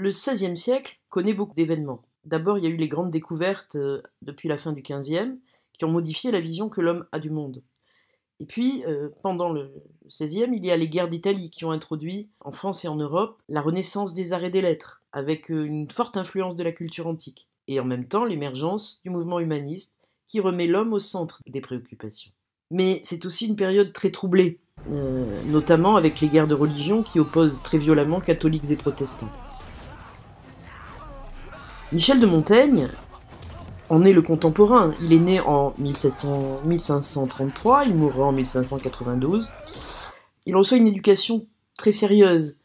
Le XVIe siècle connaît beaucoup d'événements. D'abord, il y a eu les grandes découvertes depuis la fin du XVe qui ont modifié la vision que l'homme a du monde. Et puis, pendant le XVIe, il y a les guerres d'Italie qui ont introduit, en France et en Europe, la renaissance des arts et des lettres, avec une forte influence de la culture antique. Et en même temps, l'émergence du mouvement humaniste qui remet l'homme au centre des préoccupations. Mais c'est aussi une période très troublée, notamment avec les guerres de religion qui opposent très violemment catholiques et protestants. Michel de Montaigne en est le contemporain. Il est né en 1533, il mourra en 1592. Il reçoit une éducation très sérieuse.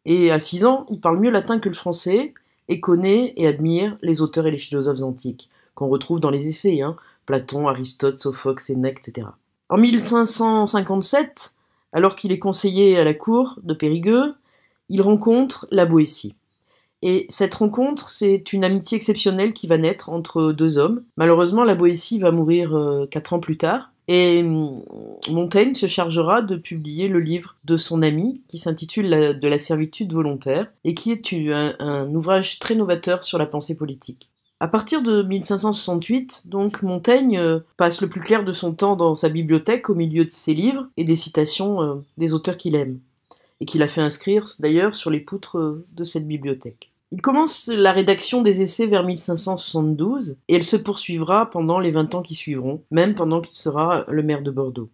Et à 6 ans, il parle mieux latin que le français et connaît et admire les auteurs et les philosophes antiques, qu'on retrouve dans les essais, Platon, Aristote, Sophocle, Sénèque, etc. En 1557, alors qu'il est conseiller à la cour de Périgueux, il rencontre la Boétie. Et cette rencontre, c'est une amitié exceptionnelle qui va naître entre deux hommes. Malheureusement, la Boétie va mourir 4 ans plus tard, et Montaigne se chargera de publier le livre de son ami, qui s'intitule De la servitude volontaire, et qui est un ouvrage très novateur sur la pensée politique. À partir de 1568, donc, Montaigne passe le plus clair de son temps dans sa bibliothèque, au milieu de ses livres et des citations des auteurs qu'il aime, et qu'il a fait inscrire d'ailleurs sur les poutres de cette bibliothèque. Il commence la rédaction des essais vers 1572, et elle se poursuivra pendant les 20 ans qui suivront, même pendant qu'il sera le maire de Bordeaux.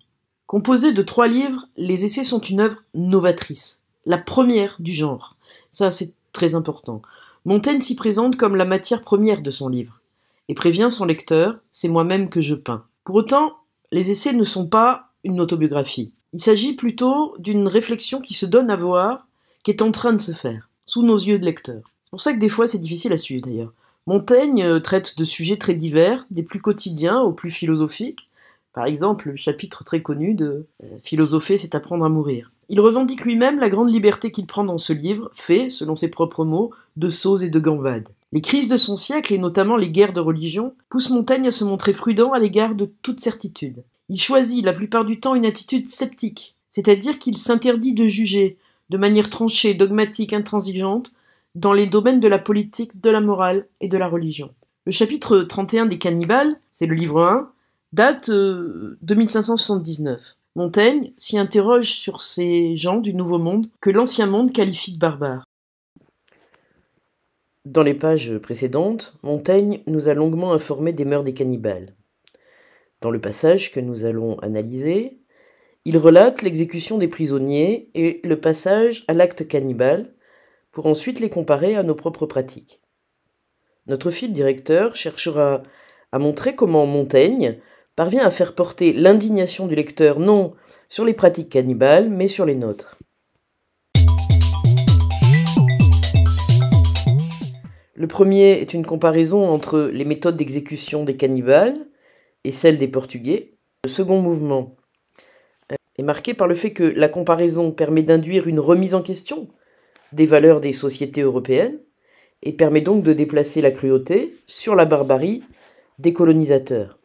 Composés de 3 livres, les essais sont une œuvre novatrice, la première du genre. Ça, c'est très important. Montaigne s'y présente comme la matière première de son livre, et prévient son lecteur, c'est moi-même que je peins. Pour autant, les essais ne sont pas une autobiographie. Il s'agit plutôt d'une réflexion qui se donne à voir, qui est en train de se faire, sous nos yeux de lecteurs. C'est pour ça que des fois c'est difficile à suivre d'ailleurs. Montaigne traite de sujets très divers, des plus quotidiens aux plus philosophiques. Par exemple, le chapitre très connu de « Philosopher, c'est apprendre à mourir ». Il revendique lui-même la grande liberté qu'il prend dans ce livre, fait, selon ses propres mots, de soses et de gambades. Les crises de son siècle, et notamment les guerres de religion, poussent Montaigne à se montrer prudent à l'égard de toute certitude. Il choisit la plupart du temps une attitude sceptique, c'est-à-dire qu'il s'interdit de juger, de manière tranchée, dogmatique, intransigeante, dans les domaines de la politique, de la morale et de la religion. Le chapitre 31 des Cannibales, c'est le livre 1, date de 1579. Montaigne s'y interroge sur ces gens du Nouveau Monde que l'Ancien Monde qualifie de barbares. Dans les pages précédentes, Montaigne nous a longuement informé des mœurs des cannibales. Dans le passage que nous allons analyser, il relate l'exécution des prisonniers et le passage à l'acte cannibale, pour ensuite les comparer à nos propres pratiques. Notre fil directeur cherchera à montrer comment Montaigne parvient à faire porter l'indignation du lecteur non sur les pratiques cannibales, mais sur les nôtres. Le premier est une comparaison entre les méthodes d'exécution des cannibales et celles des Portugais. Le second mouvement est marqué par le fait que la comparaison permet d'induire une remise en question des valeurs des sociétés européennes et permet donc de déplacer la cruauté sur la barbarie des colonisateurs.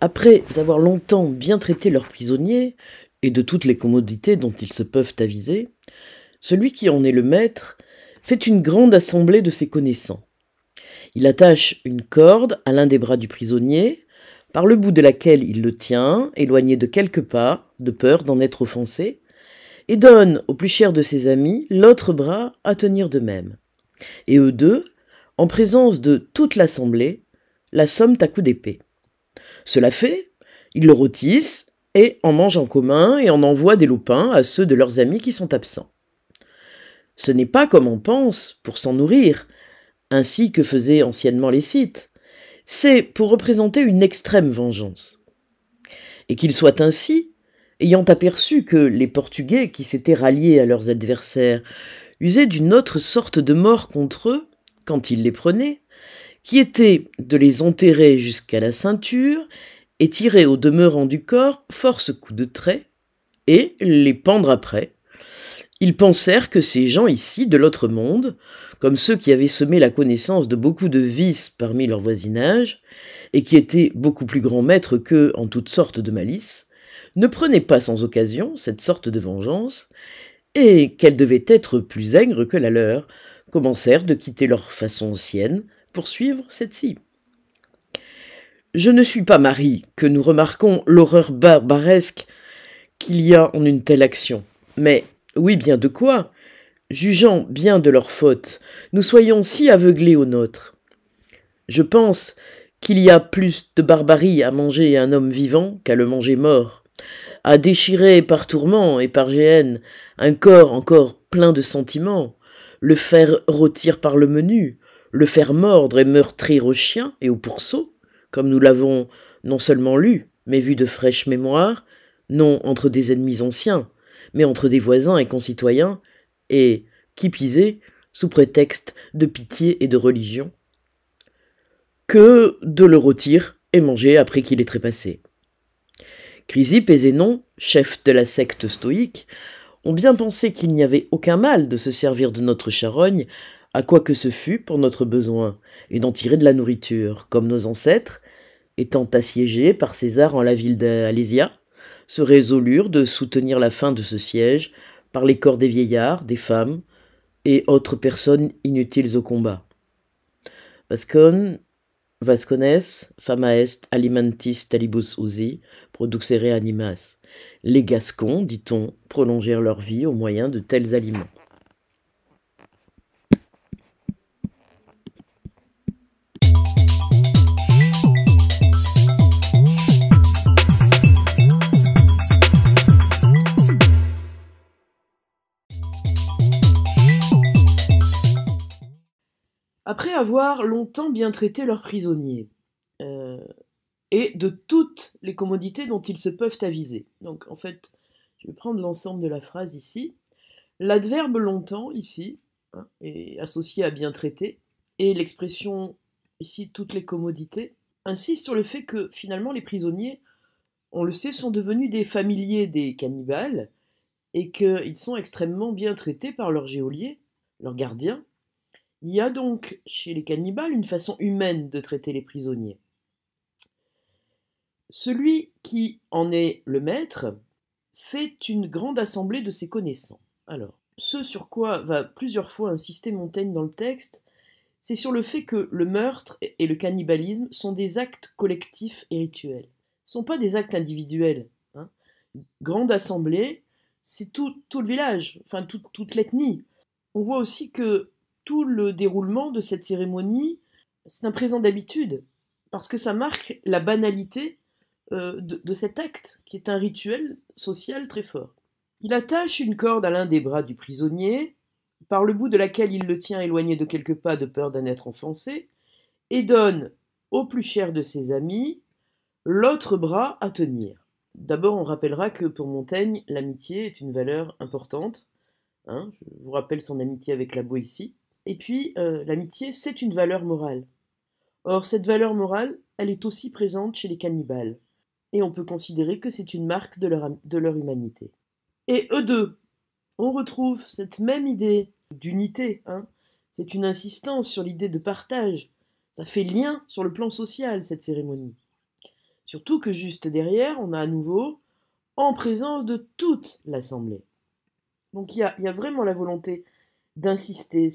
Après avoir longtemps bien traité leurs prisonniers, et de toutes les commodités dont ils se peuvent aviser, celui qui en est le maître fait une grande assemblée de ses connaissants. Il attache une corde à l'un des bras du prisonnier, par le bout de laquelle il le tient, éloigné de quelques pas, de peur d'en être offensé, et donne au plus cher de ses amis l'autre bras à tenir de même. Et eux deux, en présence de toute l'assemblée, l'assomment à coups d'épée. Cela fait, ils le rôtissent et en mangent en commun et en envoient des loupins à ceux de leurs amis qui sont absents. Ce n'est pas comme on pense pour s'en nourrir, ainsi que faisaient anciennement les Scythes, c'est pour représenter une extrême vengeance. Et qu'il soit ainsi, ayant aperçu que les Portugais qui s'étaient ralliés à leurs adversaires usaient d'une autre sorte de mort contre eux, quand ils les prenaient, qui était de les enterrer jusqu'à la ceinture et tirer au demeurant du corps force coups de trait, et les pendre après. Ils pensèrent que ces gens ici, de l'autre monde, comme ceux qui avaient semé la connaissance de beaucoup de vices parmi leur voisinage, et qui étaient beaucoup plus grands maîtres qu'eux en toutes sortes de malices, ne prenaient pas sans occasion cette sorte de vengeance, et qu'elles devaient être plus aigres que la leur, commencèrent de quitter leur façon ancienne pour suivre cette-ci. Je ne suis pas Marie que nous remarquons l'horreur barbaresque qu'il y a en une telle action. Mais, oui, bien de quoi, jugeant bien de leur faute, nous soyons si aveuglés aux nôtres. Je pense qu'il y a plus de barbarie à manger un homme vivant qu'à le manger mort, à déchirer par tourment et par géhenne un corps encore plein de sentiments, le faire rôtir par le menu, le faire mordre et meurtrir aux chiens et aux pourceaux, comme nous l'avons non seulement lu, mais vu de fraîche mémoire, non entre des ennemis anciens, mais entre des voisins et concitoyens, et, qui pisait, sous prétexte de pitié et de religion, que de le rôtir et manger après qu'il est trépassé. Chrysippe et Zénon, chefs de la secte stoïque, ont bien pensé qu'il n'y avait aucun mal de se servir de notre charogne, à quoi que ce fût pour notre besoin, et d'en tirer de la nourriture, comme nos ancêtres, étant assiégés par César en la ville d'Alésia, se résolurent de soutenir la fin de ce siège par les corps des vieillards, des femmes et autres personnes inutiles au combat. Vascones, fama est alimentis talibus usi, produxere animas. Les Gascons, dit-on, prolongèrent leur vie au moyen de tels aliments. Après avoir longtemps bien traité leurs prisonniers, et de toutes les commodités dont ils se peuvent aviser. Donc en fait, je vais prendre l'ensemble de la phrase ici. L'adverbe longtemps, ici, est associé à bien traité, et l'expression ici, toutes les commodités, insiste sur le fait que finalement les prisonniers, on le sait, sont devenus des familiers des cannibales, et qu'ils sont extrêmement bien traités par leurs geôliers, leurs gardiens. Il y a donc chez les cannibales une façon humaine de traiter les prisonniers. Celui qui en est le maître fait une grande assemblée de ses connaissants. Alors, ce sur quoi va plusieurs fois insister Montaigne dans le texte, c'est sur le fait que le meurtre et le cannibalisme sont des actes collectifs et rituels. Ce ne sont pas des actes individuels. Grande assemblée, c'est tout le village, enfin toute l'ethnie. On voit aussi que tout le déroulement de cette cérémonie, c'est un présent d'habitude, parce que ça marque la banalité de cet acte, qui est un rituel social très fort. Il attache une corde à l'un des bras du prisonnier, par le bout de laquelle il le tient éloigné de quelques pas de peur d'en être enfoncé, et donne au plus cher de ses amis l'autre bras à tenir. D'abord, on rappellera que pour Montaigne, l'amitié est une valeur importante. Je vous rappelle son amitié avec la Boétie. Et puis, l'amitié, c'est une valeur morale. Or, cette valeur morale, elle est aussi présente chez les cannibales. Et on peut considérer que c'est une marque de leur humanité. Et eux deux, on retrouve cette même idée d'unité. C'est une insistance sur l'idée de partage. Ça fait lien sur le plan social, cette cérémonie. Surtout que juste derrière, on a à nouveau en présence de toute l'assemblée. Donc il y a vraiment la volonté d'insister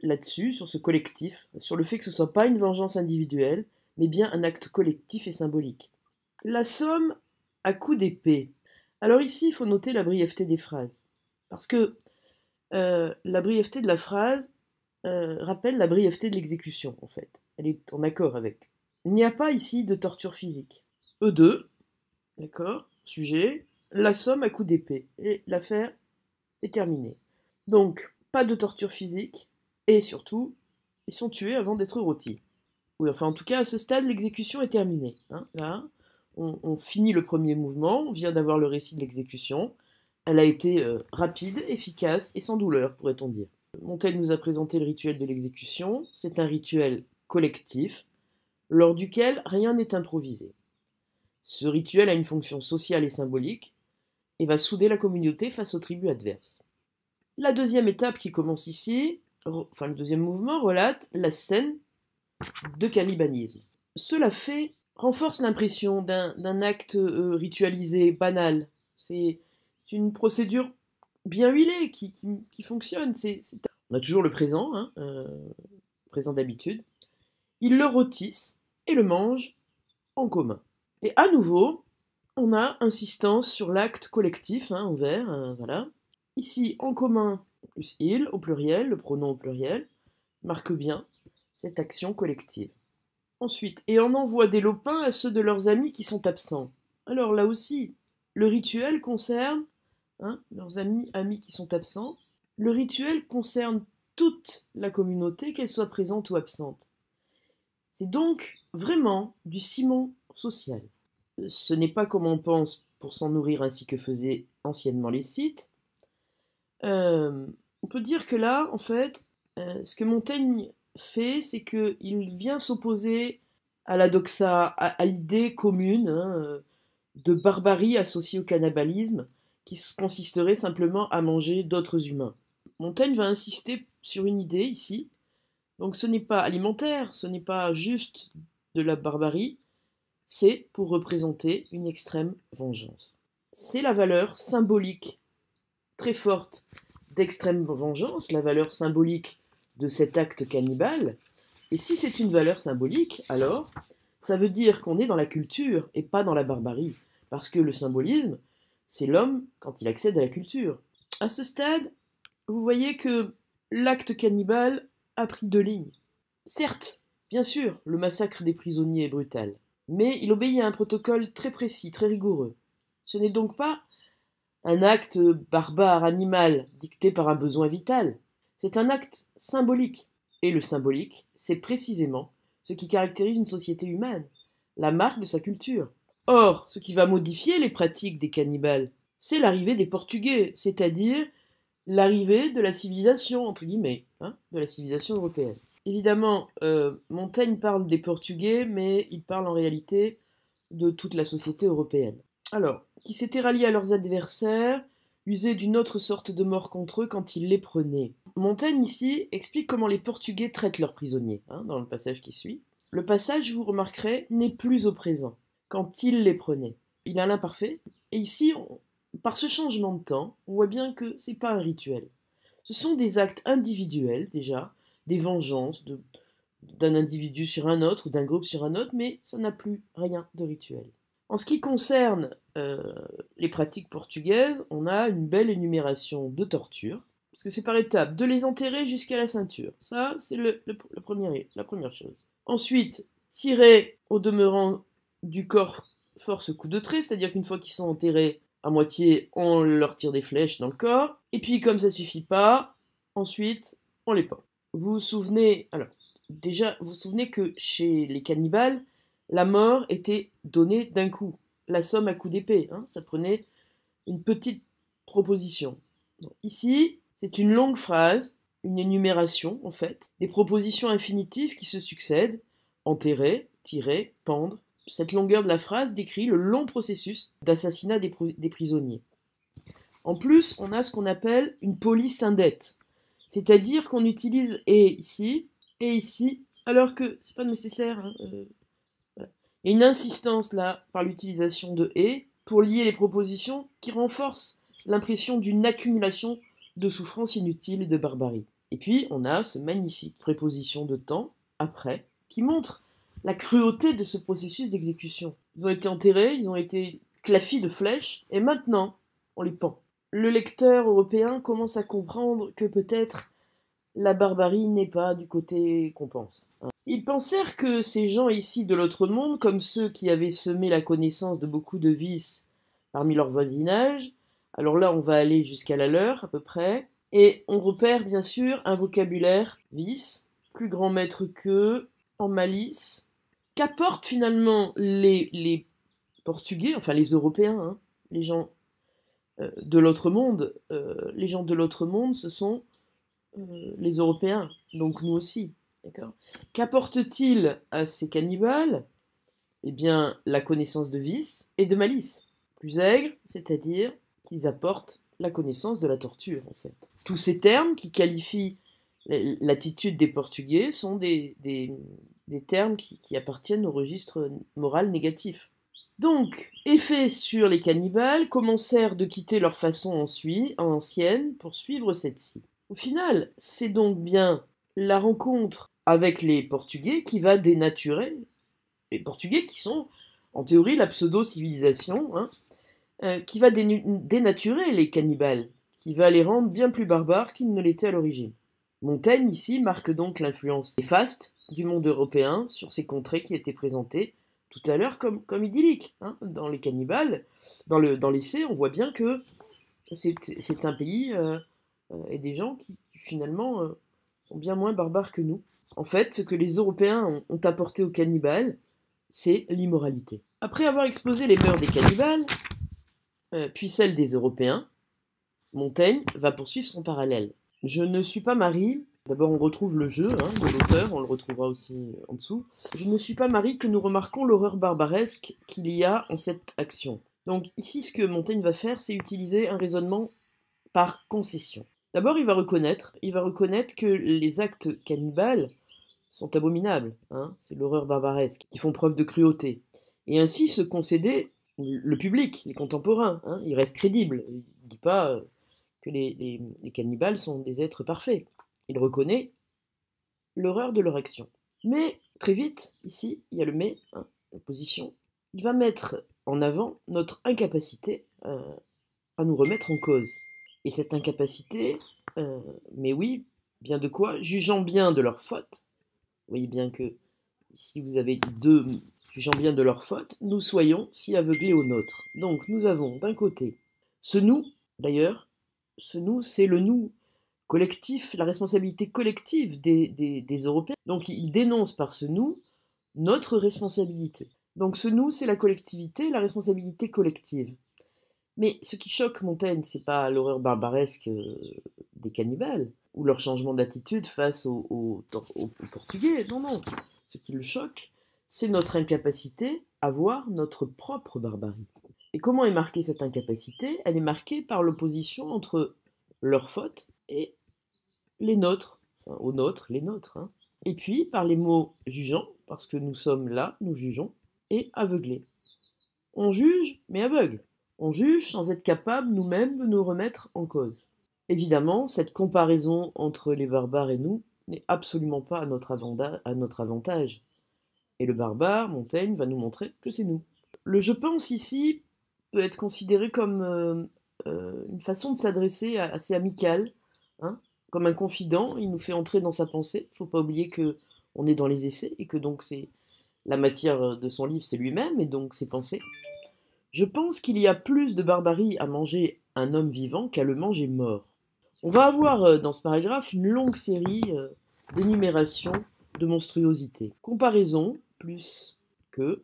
là-dessus, sur ce collectif, sur le fait que ce ne soit pas une vengeance individuelle, mais bien un acte collectif et symbolique. La somme à coup d'épée. Alors ici, il faut noter la brièveté des phrases. Parce que la brièveté de la phrase rappelle la brièveté de l'exécution, en fait. Elle est en accord avec. Il n'y a pas ici de torture physique. Eux deux, d'accord, sujet, la somme à coup d'épée. Et l'affaire est terminée. Donc, pas de torture physique, et surtout, ils sont tués avant d'être rôtis. Oui, enfin, en tout cas, à ce stade, l'exécution est terminée. Là, on finit le premier mouvement, on vient d'avoir le récit de l'exécution. Elle a été rapide, efficace et sans douleur, pourrait-on dire. Montaigne nous a présenté le rituel de l'exécution. C'est un rituel collectif, lors duquel rien n'est improvisé. Ce rituel a une fonction sociale et symbolique, et va souder la communauté face aux tribus adverses. La deuxième étape qui commence ici, enfin le deuxième mouvement, relate la scène de cannibalisme. Cela renforce l'impression d'un acte ritualisé, banal. C'est une procédure bien huilé, qui fonctionne. On a toujours le présent, hein, présent d'habitude. Ils le rôtissent et le mangent en commun. Et à nouveau, on a insistance sur l'acte collectif, hein, en vert, voilà. Ici, en commun, plus il, au pluriel, le pronom au pluriel, marque bien cette action collective. Ensuite, et on envoie des lopins à ceux de leurs amis qui sont absents. Alors là aussi, le rituel concerne, hein, leurs amis qui sont absents. Le rituel concerne toute la communauté, qu'elle soit présente ou absente. C'est donc vraiment du ciment social. Ce n'est pas comme on pense pour s'en nourrir ainsi que faisaient anciennement les Scythes. On peut dire que là, en fait, ce que Montaigne fait, c'est qu'il vient s'opposer à la doxa, à l'idée commune, hein, de barbarie associée au cannibalisme, qui consisterait simplement à manger d'autres humains. Montaigne va insister sur une idée ici. Donc ce n'est pas alimentaire, ce n'est pas juste de la barbarie, c'est pour représenter une extrême vengeance. C'est la valeur symbolique très forte d'extrême vengeance, la valeur symbolique de cet acte cannibale. Et si c'est une valeur symbolique, alors ça veut dire qu'on est dans la culture et pas dans la barbarie. Parce que le symbolisme, c'est l'homme quand il accède à la culture. À ce stade, vous voyez que l'acte cannibale a pris deux lignes. Certes, bien sûr, le massacre des prisonniers est brutal, mais il obéit à un protocole très précis, très rigoureux. Ce n'est donc pas un acte barbare, animal, dicté par un besoin vital. C'est un acte symbolique. Et le symbolique, c'est précisément ce qui caractérise une société humaine, la marque de sa culture. Or, ce qui va modifier les pratiques des cannibales, c'est l'arrivée des Portugais, c'est-à-dire l'arrivée de la civilisation, entre guillemets, hein, de la civilisation européenne. Évidemment, Montaigne parle des Portugais, mais il parle en réalité de toute la société européenne. Alors, qui s'étaient ralliés à leurs adversaires, usaient d'une autre sorte de mort contre eux quand ils les prenaient. Montaigne, ici, explique comment les Portugais traitent leurs prisonniers, hein, dans le passage qui suit. Le passage, vous remarquerez, n'est plus au présent, quand ils les prenaient. Il a l'imparfait, et ici, par ce changement de temps, on voit bien que c'est pas un rituel. Ce sont des actes individuels, déjà, des vengeances d'un individu sur un autre ou d'un groupe sur un autre, mais ça n'a plus rien de rituel. En ce qui concerne les pratiques portugaises, on a une belle énumération de tortures, parce que c'est par étapes, de les enterrer jusqu'à la ceinture. Ça, c'est la première chose. Ensuite, tirer au demeurant du corps force coup de trait, c'est-à-dire qu'une fois qu'ils sont enterrés à moitié, on leur tire des flèches dans le corps, et puis comme ça suffit pas, ensuite, on les pend. Vous vous souvenez, alors, déjà, vous vous souvenez que chez les cannibales, la mort était donnée d'un coup. La somme à coup d'épée, hein, ça prenait une petite proposition. Donc, ici, c'est une longue phrase, une énumération en fait, des propositions infinitives qui se succèdent, enterrer, tirer, pendre. Cette longueur de la phrase décrit le long processus d'assassinat des prisonniers. En plus, on a ce qu'on appelle une police indette, c'est-à-dire qu'on utilise et ici, alors que c'est pas nécessaire. Hein, voilà. Il y a une insistance là par l'utilisation de et pour lier les propositions qui renforcent l'impression d'une accumulation de souffrance inutile et de barbarie. Et puis on a ce magnifique préposition de temps après qui montre la cruauté de ce processus d'exécution. Ils ont été enterrés, ils ont été clafis de flèches, et maintenant on les pend. Le lecteur européen commence à comprendre que peut-être la barbarie n'est pas du côté qu'on pense. Ils pensèrent que ces gens ici de l'autre monde, comme ceux qui avaient semé la connaissance de beaucoup de vices parmi leur voisinage, alors là on va aller jusqu'à la leur à peu près, et on repère bien sûr un vocabulaire vice, plus grand maître qu'eux, en malice, qu'apportent finalement les Portugais, enfin les Européens, hein, les gens de l'autre monde. Les gens de l'autre monde, ce sont les Européens, donc nous aussi. D'accord. Qu'apporte-t-il à ces cannibales? Eh bien, la connaissance de vice et de malice. Plus aigre, c'est-à-dire qu'ils apportent la connaissance de la torture, en fait. Tous ces termes qui qualifient l'attitude des Portugais sont des termes qui appartiennent au registre moral négatif. Donc, effet sur les cannibales, commencèrent de quitter leur façon ancienne pour suivre cette-ci. Au final, c'est donc bien la rencontre avec les Portugais qui va dénaturer, les Portugais qui sont en théorie la pseudo-civilisation, qui va dénaturer les cannibales, qui va les rendre bien plus barbares qu'ils ne l'étaient à l'origine. Montaigne, ici, marque donc l'influence néfaste du monde européen sur ces contrées qui étaient présentées tout à l'heure comme idylliques. Dans les cannibales, dans l'essai, on voit bien que c'est un pays et des gens qui finalement sont bien moins barbares que nous. En fait, ce que les Européens ont apporté aux cannibales, c'est l'immoralité. Après avoir exposé les mœurs des cannibales, puis celles des Européens, Montaigne va poursuivre son parallèle. Je ne suis pas Marie. D'abord, on retrouve le jeu de l'auteur, on le retrouvera aussi en dessous. Je ne suis pas Marie que nous remarquons l'horreur barbaresque qu'il y a en cette action. Donc ici, ce que Montaigne va faire, c'est utiliser un raisonnement par concession. D'abord, il va reconnaître que les actes cannibales sont abominables. C'est l'horreur barbaresque. Ils font preuve de cruauté. Et ainsi se concéder le public, les contemporains. Il reste crédible. Il ne dit pas que les cannibales sont des êtres parfaits. Il reconnaît l'horreur de leur action. Mais, très vite, ici, il y a le mais, l'opposition. Il va mettre en avant notre incapacité à nous remettre en cause. Et cette incapacité, mais oui, bien de quoi, jugeant bien de leur faute, vous voyez bien que ici vous avez deux, jugeant bien de leur faute, nous soyons si aveuglés aux nôtres. Donc nous avons d'un côté ce nous, d'ailleurs, ce nous c'est le nous collectif, la responsabilité collective des Européens. Donc il dénonce par ce nous notre responsabilité. Donc ce nous c'est la collectivité, la responsabilité collective. Mais ce qui choque Montaigne, c'est pas l'horreur barbaresque des cannibales, ou leur changement d'attitude face aux Portugais, non. Ce qui le choque, c'est notre incapacité à voir notre propre barbarie. Et comment est marquée cette incapacité? Elle est marquée par l'opposition entre leurs fautes et les nôtres, aux nôtres, les nôtres. Et puis par les mots jugeant, parce que nous sommes là, nous jugeons, et aveuglés. On juge, mais aveugle. On juge sans être capable nous-mêmes de nous remettre en cause. Évidemment, cette comparaison entre les barbares et nous n'est absolument pas à notre avantage. Et le barbare, Montaigne, va nous montrer que c'est nous. Le je pense ici peut être considéré comme une façon de s'adresser assez amicale, comme un confident. Il nous fait entrer dans sa pensée. Il ne faut pas oublier qu'on est dans les essais et que donc c'est la matière de son livre, c'est lui-même et donc ses pensées. Je pense qu'il y a plus de barbarie à manger un homme vivant qu'à le manger mort. On va avoir dans ce paragraphe une longue série d'énumérations de monstruosités. Comparaison, plus que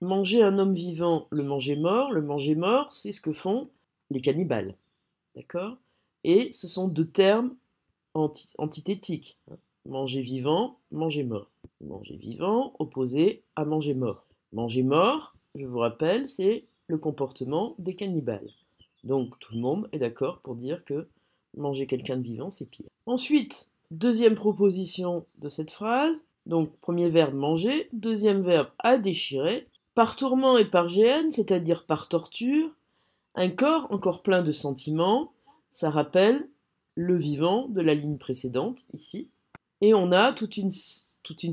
manger un homme vivant, le manger mort, c'est ce que font les cannibales. D'accord? Et ce sont deux termes antithétiques. Manger vivant, manger mort. Manger vivant opposé à manger mort. Manger mort, je vous rappelle, c'est le comportement des cannibales. Donc tout le monde est d'accord pour dire que manger quelqu'un de vivant, c'est pire. Ensuite, deuxième proposition de cette phrase, donc premier verbe manger, deuxième verbe à déchirer, par tourment et par géhenne, c'est-à-dire par torture, un corps encore plein de sentiments, ça rappelle le vivant de la ligne précédente, ici, et on a toute une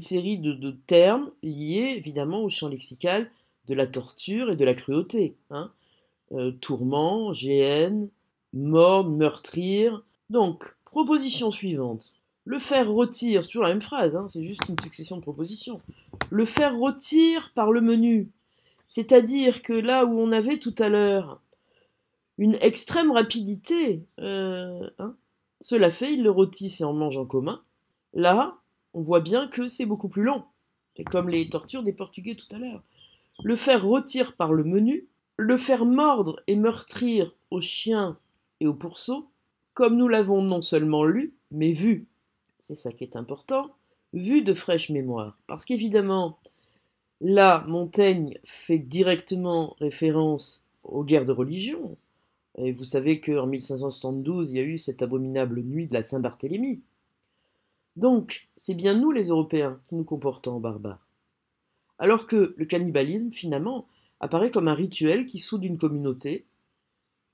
série de termes liés évidemment au champ lexical de la torture et de la cruauté. Tourment, géhenne, mort, meurtrir. Donc, proposition suivante. Le fer retire, c'est toujours la même phrase, c'est juste une succession de propositions. Le fer retire par le menu. C'est-à-dire que là où on avait tout à l'heure une extrême rapidité, cela fait, il le rôtisse et en mange en commun. Là, on voit bien que c'est beaucoup plus long. C'est comme les tortures des Portugais tout à l'heure. Le faire retire par le menu, le faire mordre et meurtrir aux chiens et aux pourceaux, comme nous l'avons non seulement lu, mais vu. C'est ça qui est important, vu de fraîche mémoire. Parce qu'évidemment, là, Montaigne fait directement référence aux guerres de religion. Et vous savez qu'en 1572, il y a eu cette abominable nuit de la Saint-Barthélemy. Donc, c'est bien nous les Européens qui nous comportons en barbares. Alors que le cannibalisme, finalement, apparaît comme un rituel qui soude une communauté,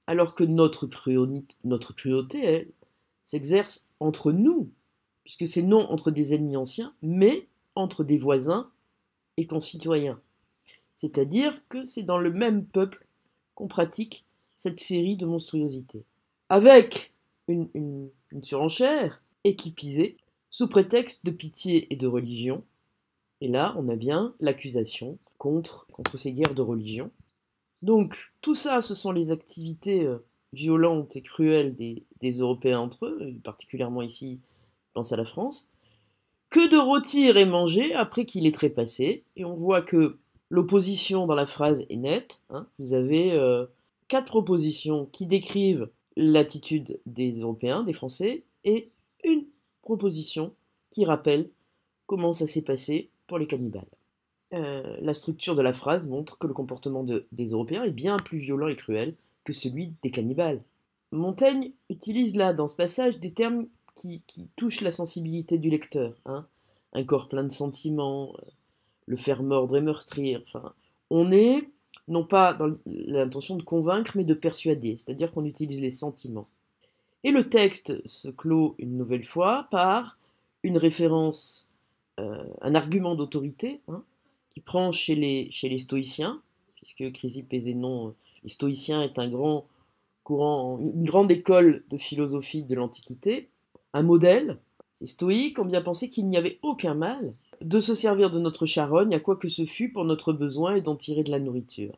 alors que notre cruauté, elle, s'exerce entre nous, puisque c'est non entre des ennemis anciens, mais entre des voisins et concitoyens. C'est-à-dire que c'est dans le même peuple qu'on pratique cette série de monstruosités. Avec une surenchère équipisée, sous prétexte de pitié et de religion. Et là, on a bien l'accusation contre ces guerres de religion. Donc, tout ça, ce sont les activités violentes et cruelles des Européens entre eux, particulièrement ici, je pense à la France. Que de rôtir et manger après qu'il est trépassé. Et on voit que l'opposition dans la phrase est nette. Hein. Vous avez 4 propositions qui décrivent l'attitude des Européens, des Français, et une proposition qui rappelle comment ça s'est passé pour les cannibales. La structure de la phrase montre que le comportement des Européens est bien plus violent et cruel que celui des cannibales. Montaigne utilise là, dans ce passage, des termes qui touchent la sensibilité du lecteur. Hein. Un corps plein de sentiments, le faire mordre et meurtrir. Enfin, on est non pas dans l'intention de convaincre, mais de persuader, c'est-à-dire qu'on utilise les sentiments. Et le texte se clôt une nouvelle fois par une référence, un argument d'autorité, hein, qui prend chez les stoïciens, puisque Chrysippe et Zénon, les stoïciens est un grand courant, une grande école de philosophie de l'Antiquité, un modèle. Ces stoïques ont bien pensé qu'il n'y avait aucun mal de se servir de notre charogne à quoi que ce fût pour notre besoin et d'en tirer de la nourriture.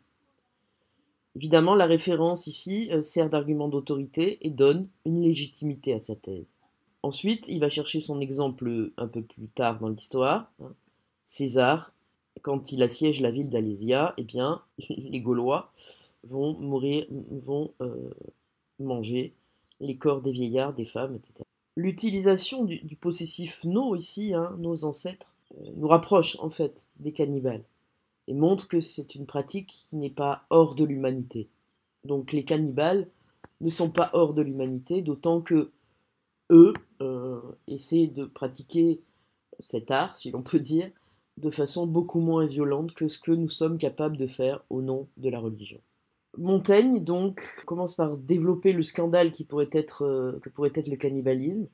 Évidemment, la référence ici sert d'argument d'autorité et donne une légitimité à sa thèse. Ensuite, il va chercher son exemple un peu plus tard dans l'histoire. Hein. César, quand il assiège la ville d'Alésia, eh bien, les Gaulois vont manger les corps des vieillards, des femmes, etc. L'utilisation du possessif nos ici, hein, nos ancêtres, nous rapproche en fait des cannibales et montre que c'est une pratique qui n'est pas hors de l'humanité. Donc les cannibales ne sont pas hors de l'humanité, d'autant que eux essaient de pratiquer cet art, si l'on peut dire, de façon beaucoup moins violente que ce que nous sommes capables de faire au nom de la religion. Montaigne, donc, commence par développer le scandale que pourrait être le cannibalisme,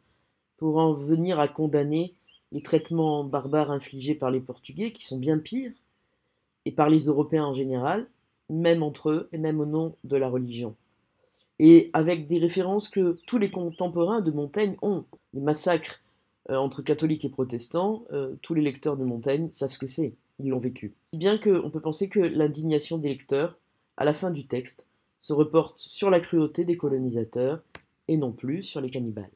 pour en venir à condamner les traitements barbares infligés par les Portugais, qui sont bien pires, et par les Européens en général, même entre eux, et même au nom de la religion. Et avec des références que tous les contemporains de Montaigne ont. Les massacres entre catholiques et protestants, tous les lecteurs de Montaigne savent ce que c'est, ils l'ont vécu. Si bien qu'on peut penser que l'indignation des lecteurs, à la fin du texte, se reporte sur la cruauté des colonisateurs, et non plus sur les cannibales.